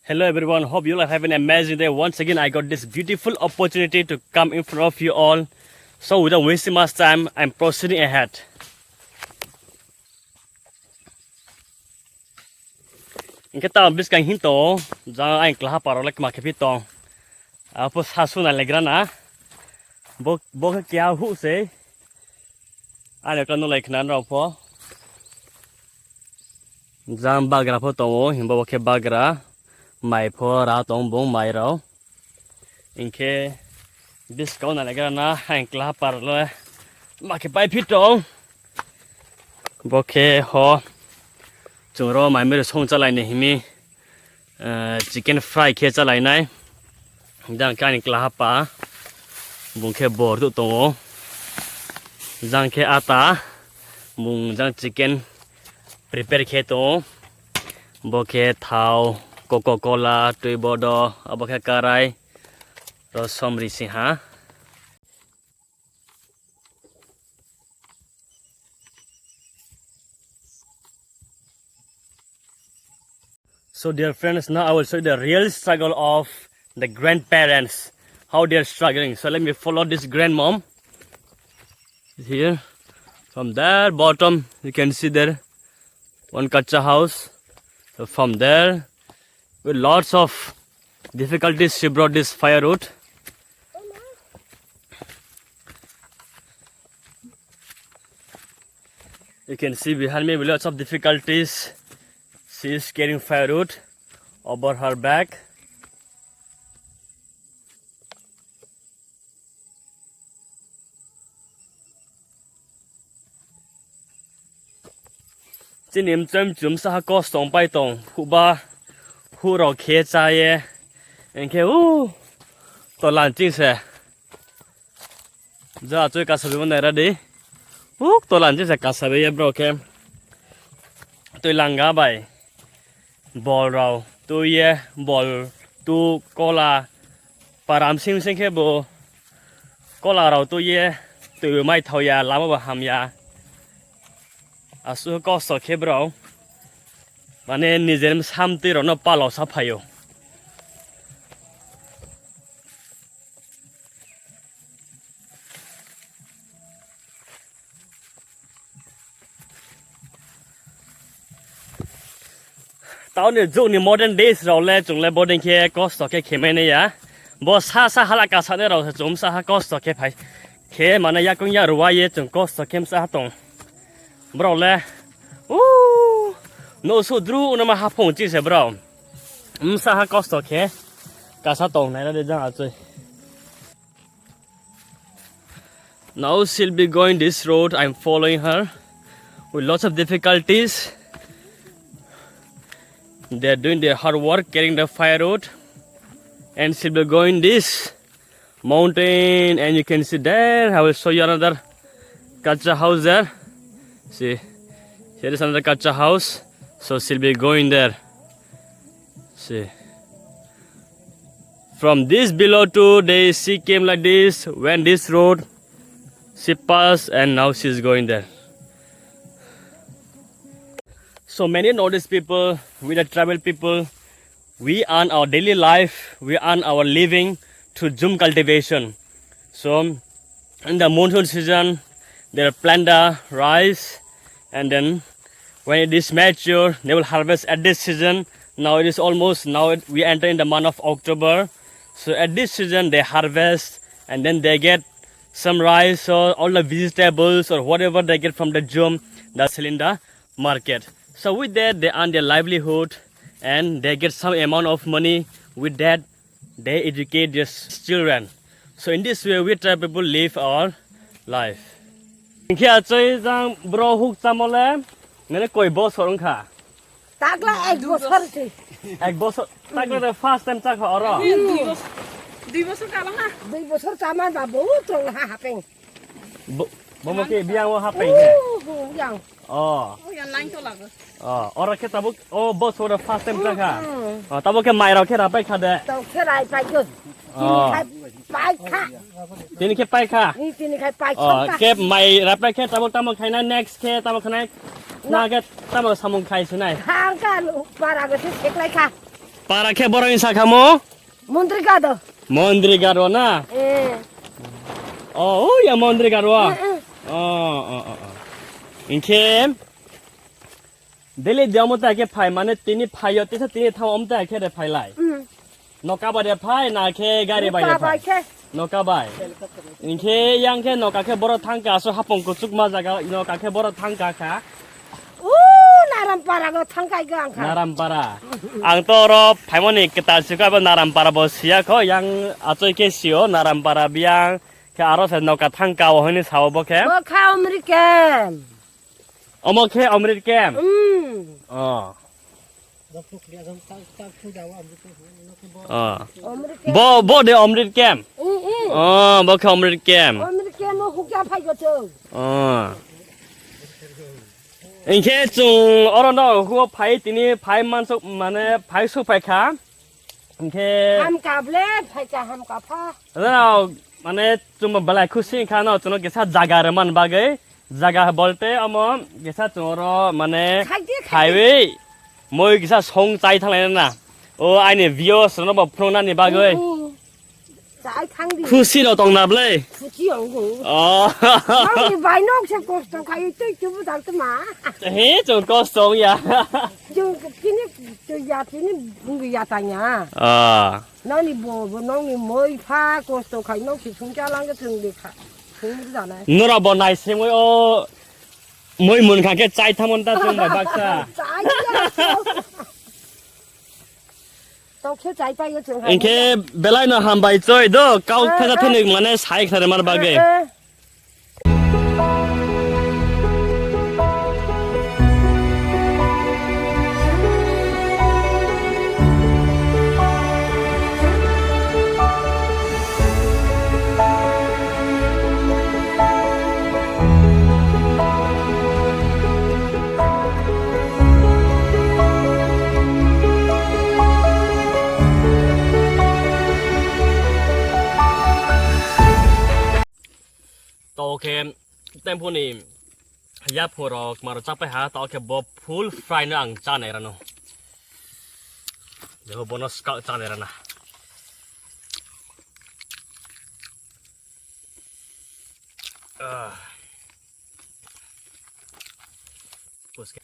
Hello everyone, hope you all have an amazing day. Once again, I got this beautiful opportunity to come in front of you all. So without wasting much time, I'm proceeding ahead. Cái tàu biết cảnh hình tổ, giờ anh là bảo là cái phi tông, bố sa su này lại cái nào, bố cái kéo hũ xe, anh được nó lại cái nào rồi giờ bagra pho tông, hình bố cái bagra, mai pho ra tông bông mai rồi, cái biết câu này cái nào, anh là bảo là cái bài phi tông, bố cái họ chúng rồi mai mới xong trở lại này mi chicken fry kia trở lại này đang cái này là pa bung cái bò tụ tổ đang cái ata bung đang chicken prepare cái tổ bò cái thau coca cola tui bò đo bò cái carai rồi xong rồi xí ha. So dear friends, now I will show you the real struggle of the grandparents, how they are struggling. So let me follow this grandmom. Here, from there bottom, you can see there one kacha house. So from there, with lots of difficulties, she brought this firewood. You can see behind me with lots of difficulties. She is carrying firewood over her back. Chỉ niệm chấm chấm sa có sòng bay tông, hú ba, hú rau khé trái ye, anh khé tôi làm chính sẽ, giờ tôi cắt sợi vấn đề ra đi, tôi làm chính sẽ cắt sợi ye bro kem, tôi làm gà bài. Ball rau tu ye ball tu cola param sim sim ke bo cola rau tu ye tu mai thau ya lam ba ham ya asu ko so ke bro mane nijer samti ro no palo saphayo tao này dùng những modern days rồi là chúng là modern kia có số cái kia này ya, bố sa hala cả sa này rồi chúng sa có số cái phải kia mà này ya cũng ya rồi ya chúng có số cái sa tông, bro là, nó số dru nó mà hấp phong chỉ sẽ bro, sa có số cái cả sa tông này là để ra chơi. Now she'll be going this road. I'm following her with lots of difficulties. They're doing their hard work carrying the firewood, and she'll be going this mountain, and you can see there. I will show you another kacha house there. See, here is another kacha house, so she'll be going there. See, from this below to there, she came like this, went this road, she passed, and now she's going there. So many notice people, we the tribal people, we earn our daily life, we earn our living through jhoom cultivation. So in the monsoon season, they plant the rice, and then when it is mature, they will harvest at this season. Now it is almost, we enter in the month of October. So at this season they harvest, and then they get some rice or all the vegetables or whatever they get from the jhoom, that's in the market. So with that, they earn their livelihood, and they get some amount of money. With that, they educate their children. So in this way, we try people live our life. Khi chơi rằng bro hút tam ole, nên coi boss orang kha. Tak lah ek bosor sih. Ek boss, tak ada first time tak orang. 2 bosor kalang ha. 2 bosor sama babu trong ha hapeng. Bông cái biang wa hapeng. Yang. Oh. Oh yang lain tu lah. Orang kita tabuk, boss orang first time tak kha. Tabuk ke mai orang kita apa kha deh. Tau kerai pai ke. Ini kai pai kha. Ini ke pai kha. Ini kai pai kha. Ke mai apa ke tabuk khai na next ke tabuk khai na ke tabuk samung khai sunai. Hang kan para ke sik lai kha. para ke borang isa kamu Menteri kado. Mondri garona oh ya Mondri garwa inke dele diamota ke phai mane tini phai yote sa tini thau omta ke re phai lai noka ba de phai na ke gari ba de phai noka bai inke yang ke noka ke boro thangka so hapong kusuk ma jaga noka ke boro thangka kha Narampara go thangkai go angka. Narampara. Ang toro paimoni kita suka ba Narampara bosia ko yang atoi ke sio Narampara biang ke aro se noka thangka wo hini sawo bo ke. Bo kha American. Omo ke Amrit kem. Oh. Bo de Amrit kem. Oh, bo ke Amrit kem. American mo hukya phai go chu. Oh. Inke chung orono huo phai tini phai mansuk mane phai su phai kha. Inke Ham kable phai ka ham ka pha. Now, mane cuma balai khusi khana chuno kesa jaga re man bagai jaga bolte amo kesa choro mane highway moi kesa song chai thalai na o aine view sono ba phona ni bagai Chai thang di. khusi ro tong na ble Khusi ong go. oh Nang ni bai nok se ko to khai tu chu bu dang tu ma. he chung ko song ya Chu kini chu ya kini bung ya tanya. ah Nang ni bo nang ni moi pha ko to khai nok si chung ja lang ge chung de kha. Chung bu da nai. nora bo nai se moi o moi mun kha ke chai thamon ta chung ba baksa Chai ya. Tao kêu chạy bay cái trường hợp. inke belai na ham bai choi do kau thana thini mane sai khare mar bagai Oke, tempo ni ya purok maru capai ha, tau ke bo full fry na ang chan era no. Jeho bonus kau chan era na. Puske.